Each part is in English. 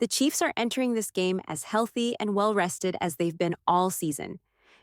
The Chiefs are entering this game as healthy and well-rested as they've been all season.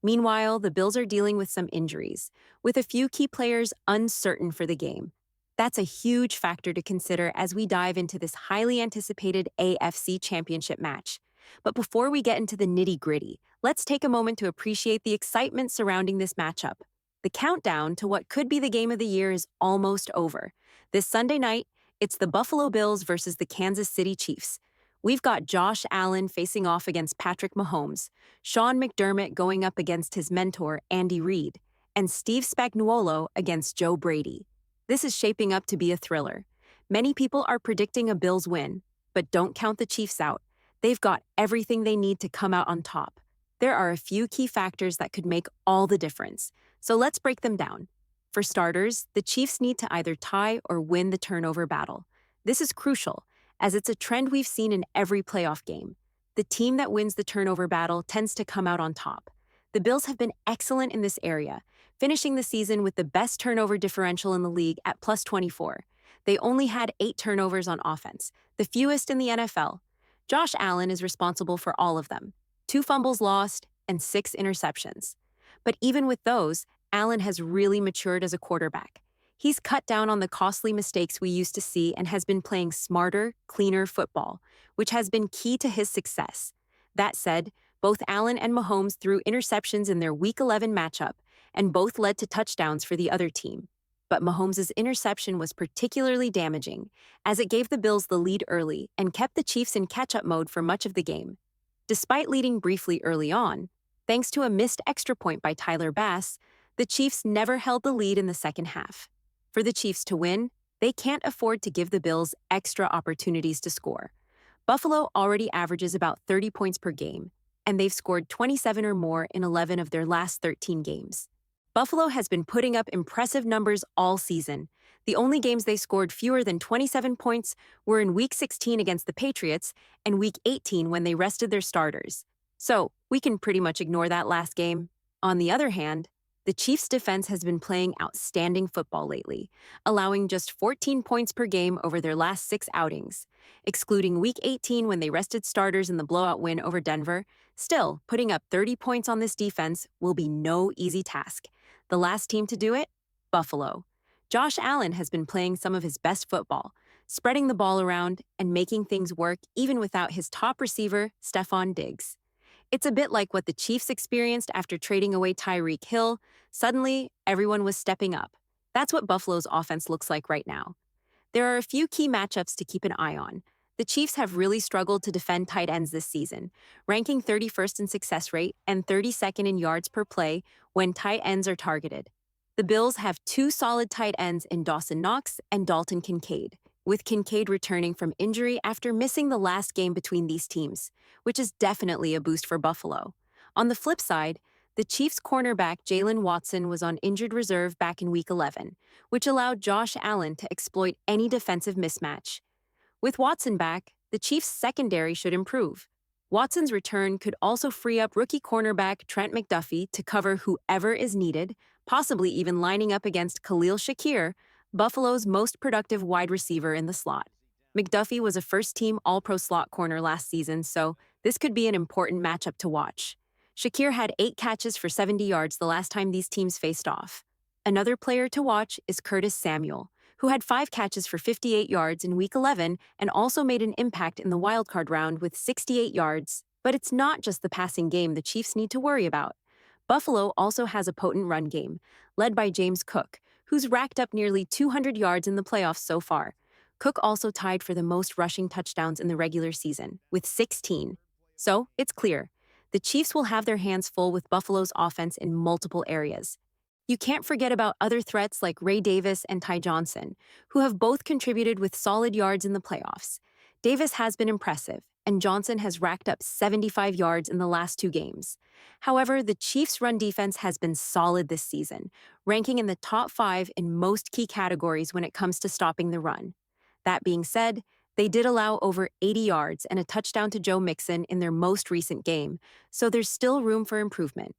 Meanwhile, the Bills are dealing with some injuries, with a few key players uncertain for the game. That's a huge factor to consider as we dive into this highly anticipated AFC Championship match. But before we get into the nitty-gritty, let's take a moment to appreciate the excitement surrounding this matchup. The countdown to what could be the game of the year is almost over. This Sunday night, it's the Buffalo Bills versus the Kansas City Chiefs. We've got Josh Allen facing off against Patrick Mahomes, Sean McDermott going up against his mentor, Andy Reid, and Steve Spagnuolo against Joe Brady. This is shaping up to be a thriller. Many people are predicting a Bills win, but don't count the Chiefs out. They've got everything they need to come out on top. There are a few key factors that could make all the difference, so let's break them down. For starters, the Chiefs need to either tie or win the turnover battle. This is crucial, as it's a trend we've seen in every playoff game. The team that wins the turnover battle tends to come out on top. The Bills have been excellent in this area, finishing the season with the best turnover differential in the league at plus 24. They only had 8 turnovers on offense, the fewest in the NFL. Josh Allen is responsible for all of them, 2 fumbles lost and 6 interceptions. But even with those, Allen has really matured as a quarterback. He's cut down on the costly mistakes we used to see and has been playing smarter, cleaner football, which has been key to his success. That said, both Allen and Mahomes threw interceptions in their Week 11 matchup, and both led to touchdowns for the other team. But Mahomes' interception was particularly damaging, as it gave the Bills the lead early and kept the Chiefs in catch-up mode for much of the game. Despite leading briefly early on, thanks to a missed extra point by Tyler Bass, the Chiefs never held the lead in the second half. For the Chiefs to win, they can't afford to give the Bills extra opportunities to score. Buffalo already averages about 30 points per game, and they've scored 27 or more in 11 of their last 13 games. Buffalo has been putting up impressive numbers all season. The only games they scored fewer than 27 points were in Week 16 against the Patriots and Week 18 when they rested their starters. So, we can pretty much ignore that last game. On the other hand, the Chiefs' defense has been playing outstanding football lately, allowing just 14 points per game over their last 6 outings. Excluding Week 18 when they rested starters in the blowout win over Denver, still, putting up 30 points on this defense will be no easy task. The last team to do it? Buffalo. Josh Allen has been playing some of his best football, spreading the ball around and making things work even without his top receiver, Stephon Diggs. It's a bit like what the Chiefs experienced after trading away Tyreek Hill. Suddenly, everyone was stepping up. That's what Buffalo's offense looks like right now. There are a few key matchups to keep an eye on. The Chiefs have really struggled to defend tight ends this season, ranking 31st in success rate and 32nd in yards per play when tight ends are targeted. The Bills have 2 solid tight ends in Dawson Knox and Dalton Kincaid, with Kincaid returning from injury after missing the last game between these teams, which is definitely a boost for Buffalo. On the flip side, the Chiefs' cornerback Jalen Watson was on injured reserve back in Week 11, which allowed Josh Allen to exploit any defensive mismatch. With Watson back, the Chiefs' secondary should improve. Watson's return could also free up rookie cornerback Trent McDuffie to cover whoever is needed, possibly even lining up against Khalil Shakir, Buffalo's most productive wide receiver in the slot. McDuffie was a first-team All-Pro slot corner last season, so this could be an important matchup to watch. Shakir had 8 catches for 70 yards the last time these teams faced off. Another player to watch is Curtis Samuel, who had 5 catches for 58 yards in Week 11 and also made an impact in the wildcard round with 68 yards. But it's not just the passing game the Chiefs need to worry about. Buffalo also has a potent run game, led by James Cook, who's racked up nearly 200 yards in the playoffs so far. Cook also tied for the most rushing touchdowns in the regular season, with 16. So, it's clear. The Chiefs will have their hands full with Buffalo's offense in multiple areas. You can't forget about other threats like Ray Davis and Ty Johnson, who have both contributed with solid yards in the playoffs. Davis has been impressive, and Johnson has racked up 75 yards in the last 2 games. However, the Chiefs' run defense has been solid this season, ranking in the top 5 in most key categories when it comes to stopping the run. That being said, they did allow over 80 yards and a touchdown to Joe Mixon in their most recent game, so there's still room for improvement.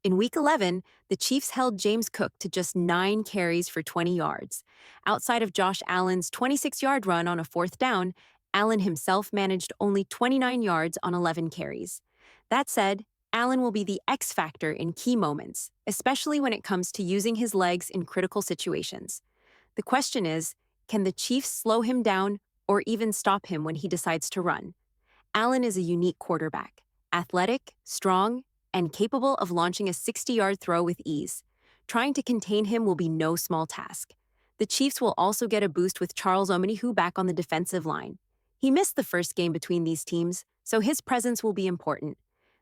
In Week 11, the Chiefs held James Cook to just 9 carries for 20 yards. Outside of Josh Allen's 26-yard run on a 4th down, Allen himself managed only 29 yards on 11 carries. That said, Allen will be the X factor in key moments, especially when it comes to using his legs in critical situations. The question is, can the Chiefs slow him down or even stop him when he decides to run? Allen is a unique quarterback, athletic, strong, and capable of launching a 60-yard throw with ease. Trying to contain him will be no small task. The Chiefs will also get a boost with Charles Omenihu back on the defensive line. He missed the first game between these teams, so his presence will be important.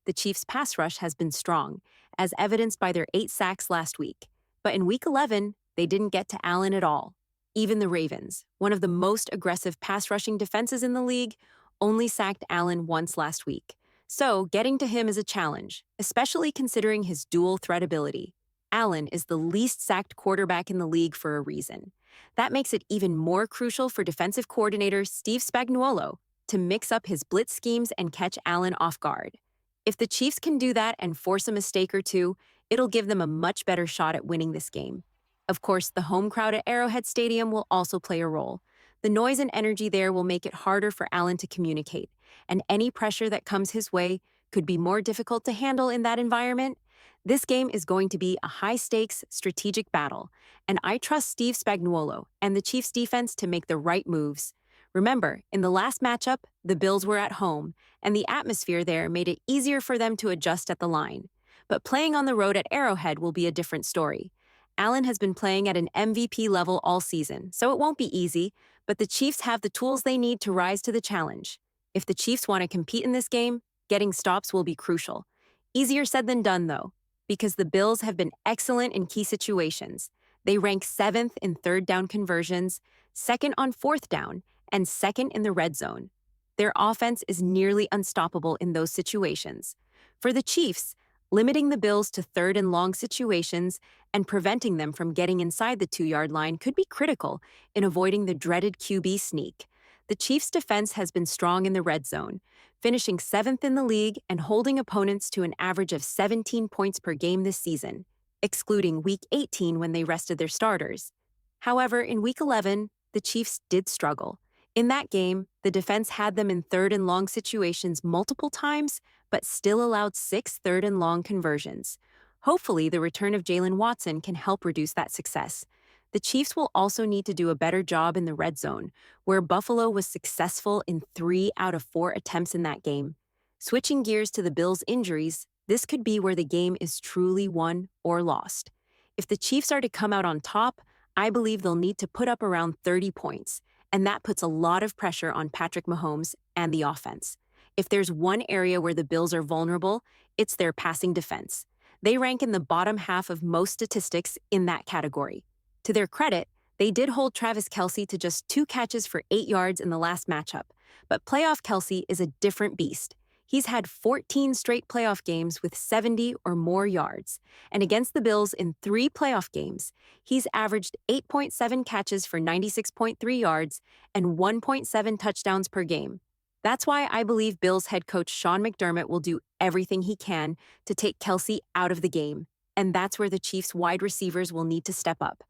The Chiefs' pass rush has been strong, as evidenced by their 8 sacks last week. But in Week 11, they didn't get to Allen at all. Even the Ravens, one of the most aggressive pass-rushing defenses in the league, only sacked Allen once last week. So, getting to him is a challenge, especially considering his dual threat ability. Allen is the least sacked quarterback in the league for a reason. That makes it even more crucial for defensive coordinator Steve Spagnuolo to mix up his blitz schemes and catch Allen off guard. If the Chiefs can do that and force a mistake or two, it'll give them a much better shot at winning this game. Of course, the home crowd at Arrowhead Stadium will also play a role. The noise and energy there will make it harder for Allen to communicate, and any pressure that comes his way could be more difficult to handle in that environment. This game is going to be a high-stakes, strategic battle, and I trust Steve Spagnuolo and the Chiefs' defense to make the right moves. Remember, in the last matchup, the Bills were at home, and the atmosphere there made it easier for them to adjust at the line. But playing on the road at Arrowhead will be a different story. Allen has been playing at an MVP level all season, so it won't be easy, but the Chiefs have the tools they need to rise to the challenge. If the Chiefs want to compete in this game, getting stops will be crucial. Easier said than done, though, because the Bills have been excellent in key situations. They rank 7th in third down conversions, 2nd on fourth down, and 2nd in the red zone. Their offense is nearly unstoppable in those situations. For the Chiefs, limiting the Bills to third and long situations and preventing them from getting inside the 2-yard line could be critical in avoiding the dreaded QB sneak. The Chiefs' defense has been strong in the red zone, finishing 7th in the league and holding opponents to an average of 17 points per game this season, excluding Week 18 when they rested their starters. However, in Week 11, the Chiefs did struggle. In that game, the defense had them in third and long situations multiple times, but still allowed 6 third and long conversions. Hopefully, the return of Jalen Watson can help reduce that success. The Chiefs will also need to do a better job in the red zone, where Buffalo was successful in 3 out of 4 attempts in that game. Switching gears to the Bills' injuries, this could be where the game is truly won or lost. If the Chiefs are to come out on top, I believe they'll need to put up around 30 points, and that puts a lot of pressure on Patrick Mahomes and the offense. If there's one area where the Bills are vulnerable, it's their passing defense. They rank in the bottom half of most statistics in that category. To their credit, they did hold Travis Kelce to just 2 catches for 8 yards in the last matchup, but playoff Kelce is a different beast. He's had 14 straight playoff games with 70 or more yards, and against the Bills in 3 playoff games, he's averaged 8.7 catches for 96.3 yards and 1.7 touchdowns per game. That's why I believe Bills head coach Sean McDermott will do everything he can to take Kelce out of the game, and that's where the Chiefs' wide receivers will need to step up.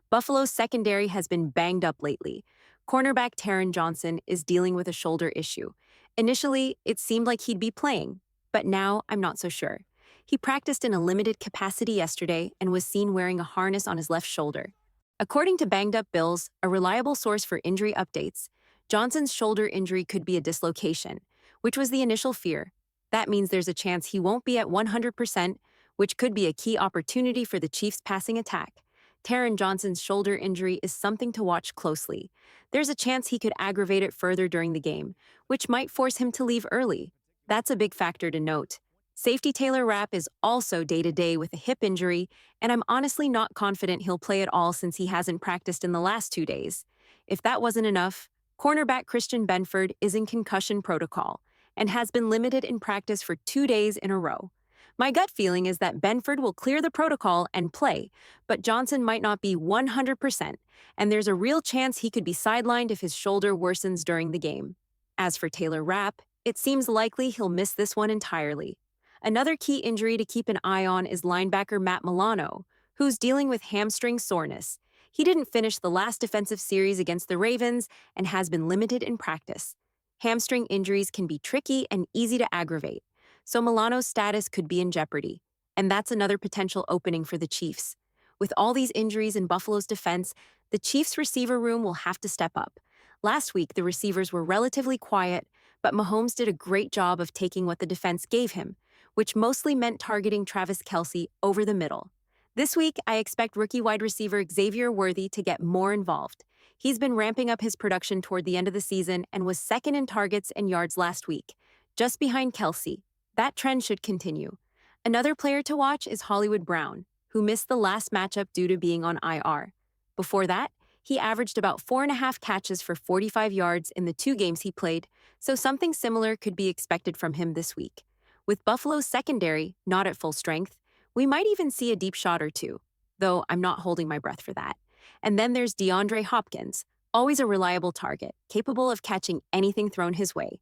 Buffalo's secondary has been banged up lately. Cornerback Taron Johnson is dealing with a shoulder issue. Initially, it seemed like he'd be playing, but now I'm not so sure. He practiced in a limited capacity yesterday and was seen wearing a harness on his left shoulder. According to Banged Up Bills, a reliable source for injury updates, Johnson's shoulder injury could be a dislocation, which was the initial fear. That means there's a chance he won't be at 100%, which could be a key opportunity for the Chiefs' passing attack. Taron Johnson's shoulder injury is something to watch closely. There's a chance he could aggravate it further during the game, which might force him to leave early. That's a big factor to note. Safety Taylor Rapp is also day-to-day with a hip injury, and I'm honestly not confident he'll play at all since he hasn't practiced in the last 2 days. If that wasn't enough, cornerback Christian Benford is in concussion protocol and has been limited in practice for 2 days in a row. My gut feeling is that Benford will clear the protocol and play, but Johnson might not be 100%, and there's a real chance he could be sidelined if his shoulder worsens during the game. As for Taylor Rapp, it seems likely he'll miss this one entirely. Another key injury to keep an eye on is linebacker Matt Milano, who's dealing with hamstring soreness. He didn't finish the last defensive series against the Ravens and has been limited in practice. Hamstring injuries can be tricky and easy to aggravate, so Milano's status could be in jeopardy. And that's another potential opening for the Chiefs. With all these injuries in Buffalo's defense, the Chiefs' receiver room will have to step up. Last week, the receivers were relatively quiet, but Mahomes did a great job of taking what the defense gave him, which mostly meant targeting Travis Kelce over the middle. This week, I expect rookie wide receiver Xavier to get more involved. He's been ramping up his production toward the end of the season and was second in targets and yards last week, just behind Kelce. That trend should continue. Another player to watch is Hollywood Brown, who missed the last matchup due to being on IR. Before that, he averaged about 4.5 catches for 45 yards in the 2 games he played, so something similar could be expected from him this week. With Buffalo's secondary not at full strength, we might even see a deep shot or two, though I'm not holding my breath for that. And then there's DeAndre Hopkins, always a reliable target, capable of catching anything thrown his way.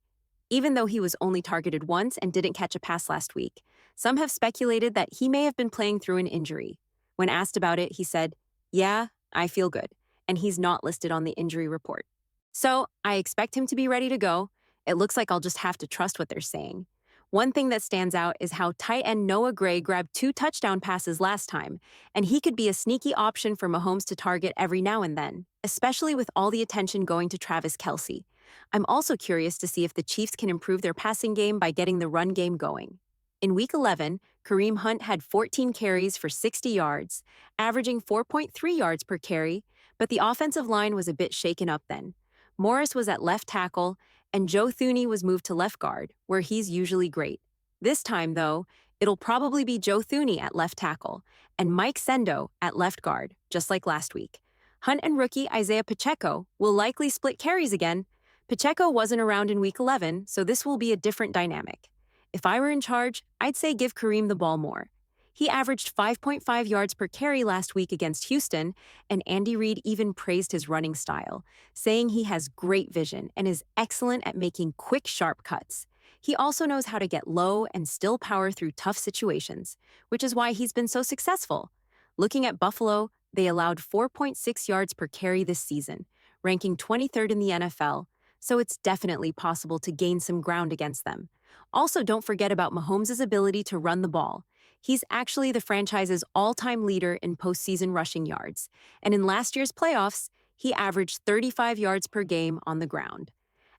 Even though he was only targeted once and didn't catch a pass last week, some have speculated that he may have been playing through an injury. When asked about it, he said, "Yeah, I feel good," and he's not listed on the injury report. So I expect him to be ready to go. It looks like I'll just have to trust what they're saying. One thing that stands out is how tight end Noah Gray grabbed 2 touchdown passes last time, and he could be a sneaky option for Mahomes to target every now and then, especially with all the attention going to Travis Kelce. I'm also curious to see if the Chiefs can improve their passing game by getting the run game going. In Week 11, Kareem Hunt had 14 carries for 60 yards, averaging 4.3 yards per carry, but the offensive line was a bit shaken up then. Morris was at left tackle, and Joe Thuney was moved to left guard, where he's usually great. This time, though, it'll probably be Joe Thuney at left tackle and Mike Sendo at left guard, just like last week. Hunt and rookie Isaiah Pacheco will likely split carries again. Pacheco wasn't around in Week 11, so this will be a different dynamic. If I were in charge, I'd say give Kareem the ball more. He averaged 5.5 yards per carry last week against Houston, and Andy Reid even praised his running style, saying he has great vision and is excellent at making quick, sharp cuts. He also knows how to get low and still power through tough situations, which is why he's been so successful. Looking at Buffalo, they allowed 4.6 yards per carry this season, ranking 23rd in the NFL, so it's definitely possible to gain some ground against them. Also, don't forget about Mahomes' ability to run the ball. He's actually the franchise's all-time leader in postseason rushing yards, and in last year's playoffs, he averaged 35 yards per game on the ground.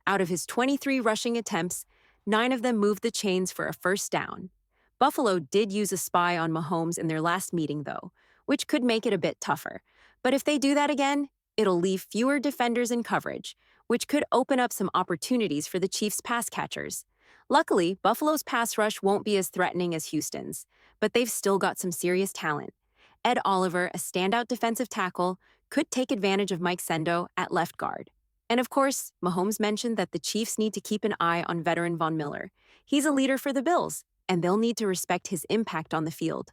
Out of his 23 rushing attempts, 9 of them moved the chains for a first down. Buffalo did use a spy on Mahomes in their last meeting, though, which could make it a bit tougher. But if they do that again, it'll leave fewer defenders in coverage, which could open up some opportunities for the Chiefs' pass catchers. Luckily, Buffalo's pass rush won't be as threatening as Houston's, but they've still got some serious talent. Ed Oliver, a standout defensive tackle, could take advantage of Mike Sendo at left guard. And of course, Mahomes mentioned that the Chiefs need to keep an eye on veteran Von Miller. He's a leader for the Bills, and they'll need to respect his impact on the field.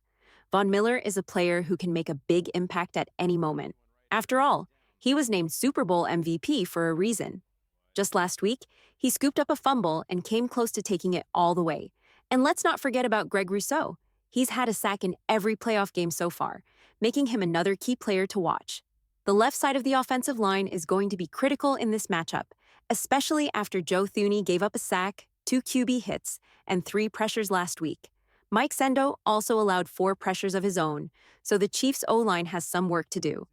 Von Miller is a player who can make a big impact at any moment. After all, he was named Super Bowl MVP for a reason. Just last week, he scooped up a fumble and came close to taking it all the way. And let's not forget about Greg Rousseau. He's had a sack in every playoff game so far, making him another key player to watch. The left side of the offensive line is going to be critical in this matchup, especially after Joe Thuney gave up a sack, 2 QB hits, and 3 pressures last week. Mike Sendo also allowed 4 pressures of his own, so the Chiefs' O-line has some work to do.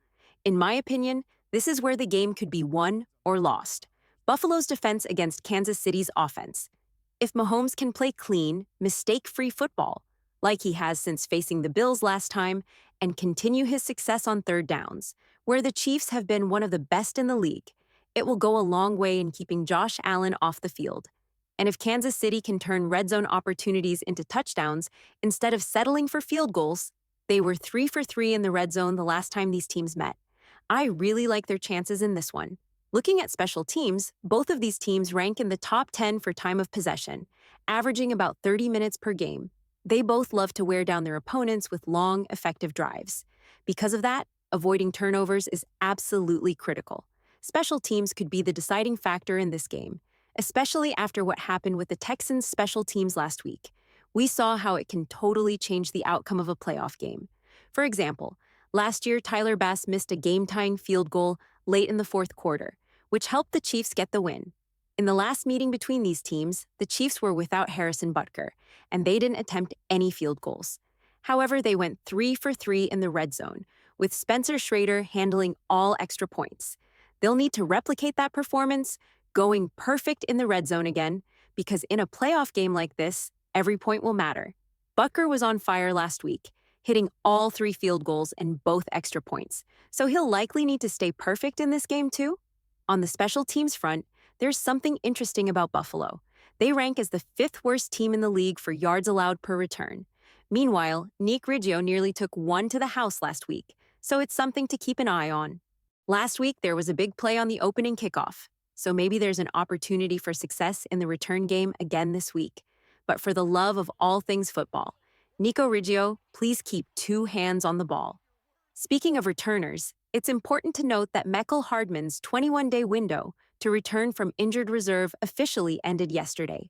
In my opinion, this is where the game could be won or lost. Buffalo's defense against Kansas City's offense. If Mahomes can play clean, mistake-free football, like he has since facing the Bills last time, and continue his success on third downs, where the Chiefs have been one of the best in the league, it will go a long way in keeping Josh Allen off the field. And if Kansas City can turn red zone opportunities into touchdowns instead of settling for field goals, they were 3 for 3 in the red zone the last time these teams met. I really like their chances in this one. Looking at special teams, both of these teams rank in the top 10 for time of possession, averaging about 30 minutes per game. They both love to wear down their opponents with long, effective drives. Because of that, avoiding turnovers is absolutely critical. Special teams could be the deciding factor in this game, especially after what happened with the Texans' special teams last week. We saw how it can totally change the outcome of a playoff game. For example, last year Tyler Bass missed a game-tying field goal late in the fourth quarter, which helped the Chiefs get the win. In the last meeting between these teams, the Chiefs were without Harrison Butker, and they didn't attempt any field goals. However, they went 3 for 3 in the red zone, with Spencer Schrader handling all extra points. They'll need to replicate that performance, going perfect in the red zone again, because in a playoff game like this, every point will matter. Butker was on fire last week, hitting all 3 field goals and both extra points, so he'll likely need to stay perfect in this game too. On the special teams front, there's something interesting about Buffalo. They rank as the 5th worst team in the league for yards allowed per return. Meanwhile, Nick Riggio nearly took one to the house last week, so it's something to keep an eye on. Last week, there was a big play on the opening kickoff, so maybe there's an opportunity for success in the return game again this week. But for the love of all things football, Nico Riggio, please keep 2 hands on the ball. Speaking of returners, it's important to note that Mecole Hardman's 21-day window to return from injured reserve officially ended yesterday.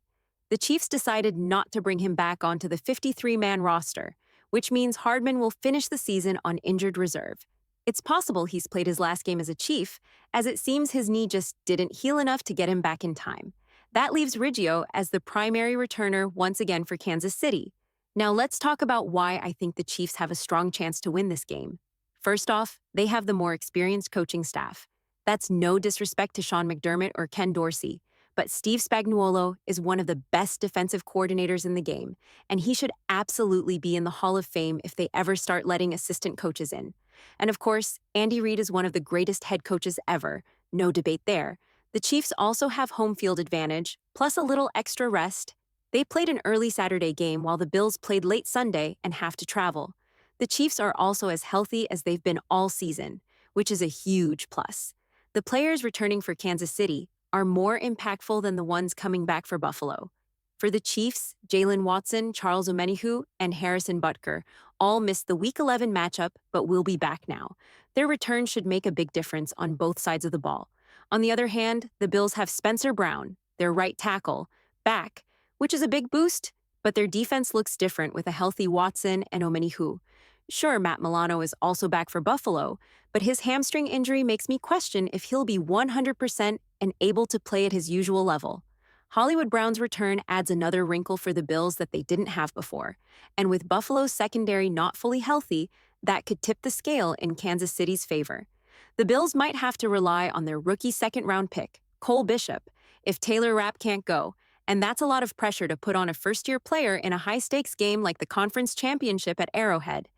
The Chiefs decided not to bring him back onto the 53-man roster, which means Hardman will finish the season on injured reserve. It's possible he's played his last game as a Chief, as it seems his knee just didn't heal enough to get him back in time. That leaves Riggio as the primary returner once again for Kansas City. Now let's talk about why I think the Chiefs have a strong chance to win this game. First off, they have the more experienced coaching staff. That's no disrespect to Sean McDermott or Ken Dorsey, but Steve Spagnuolo is one of the best defensive coordinators in the game, and he should absolutely be in the Hall of Fame if they ever start letting assistant coaches in. And of course, Andy Reid is one of the greatest head coaches ever, no debate there. The Chiefs also have home field advantage, plus a little extra rest. They played an early Saturday game while the Bills played late Sunday and have to travel. The Chiefs are also as healthy as they've been all season, which is a huge plus. The players returning for Kansas City are more impactful than the ones coming back for Buffalo. For the Chiefs, Jalen Watson, Charles Omenihu, and Harrison Butker all missed the Week 11 matchup but will be back now. Their return should make a big difference on both sides of the ball. On the other hand, the Bills have Spencer Brown, their right tackle, back, which is a big boost, but their defense looks different with a healthy Watson and Omenihu. Sure, Matt Milano is also back for Buffalo, but his hamstring injury makes me question if he'll be 100% and able to play at his usual level. Hollywood Brown's return adds another wrinkle for the Bills that they didn't have before, and with Buffalo's secondary not fully healthy, that could tip the scale in Kansas City's favor. The Bills might have to rely on their rookie second-round pick, Cole Bishop, if Taylor Rapp can't go, and that's a lot of pressure to put on a first-year player in a high-stakes game like the conference championship at Arrowhead.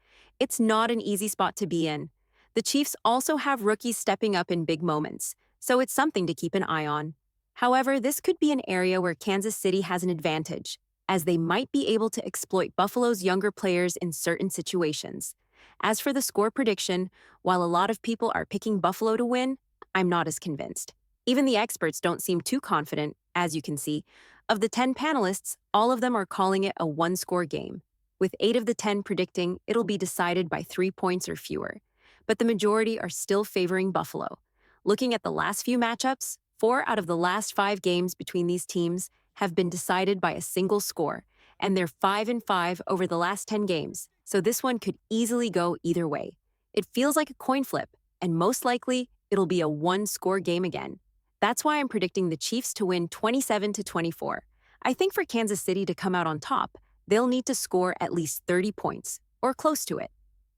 It's not an easy spot to be in. The Chiefs also have rookies stepping up in big moments, so it's something to keep an eye on. However, this could be an area where Kansas City has an advantage, as they might be able to exploit Buffalo's younger players in certain situations. As for the score prediction, while a lot of people are picking Buffalo to win, I'm not as convinced. Even the experts don't seem too confident, as you can see. Of the 10 panelists, all of them are calling it a one-score game, with 8 of the 10 predicting it'll be decided by 3 points or fewer. But the majority are still favoring Buffalo. Looking at the last few matchups, 4 out of the last 5 games between these teams have been decided by a single score, and they're 5-5 over the last 10 games, so this one could easily go either way. It feels like a coin flip, and most likely, it'll be a one-score game again. That's why I'm predicting the Chiefs to win 27-24. I think for Kansas City to come out on top, they'll need to score at least 30 points, or close to it.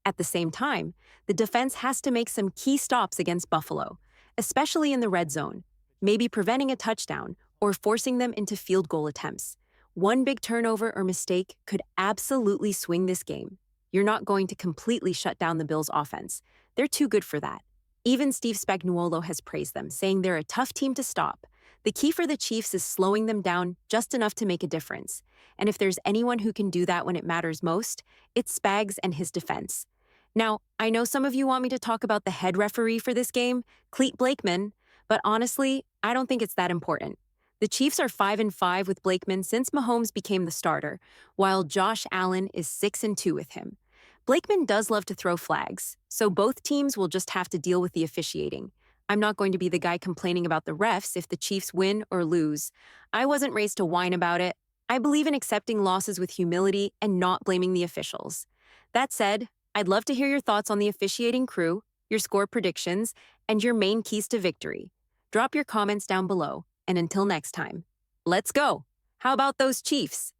At the same time, the defense has to make some key stops against Buffalo, especially in the red zone, maybe preventing a touchdown or forcing them into field goal attempts. One big turnover or mistake could absolutely swing this game. You're not going to completely shut down the Bills' offense. They're too good for that. Even Steve Spagnuolo has praised them, saying they're a tough team to stop. The key for the Chiefs is slowing them down just enough to make a difference. And if there's anyone who can do that when it matters most, it's Spags and his defense. Now, I know some of you want me to talk about the head referee for this game, Clete Blakeman, but honestly, I don't think it's that important. The Chiefs are 5-5 with Blakeman since Mahomes became the starter, while Josh Allen is 6-2 with him. Blakeman does love to throw flags, so both teams will just have to deal with the officiating. I'm not going to be the guy complaining about the refs if the Chiefs win or lose. I wasn't raised to whine about it. I believe in accepting losses with humility and not blaming the officials. That said, I'd love to hear your thoughts on the officiating crew, your score predictions, and your main keys to victory. Drop your comments down below. And until next time, let's go. How about those Chiefs?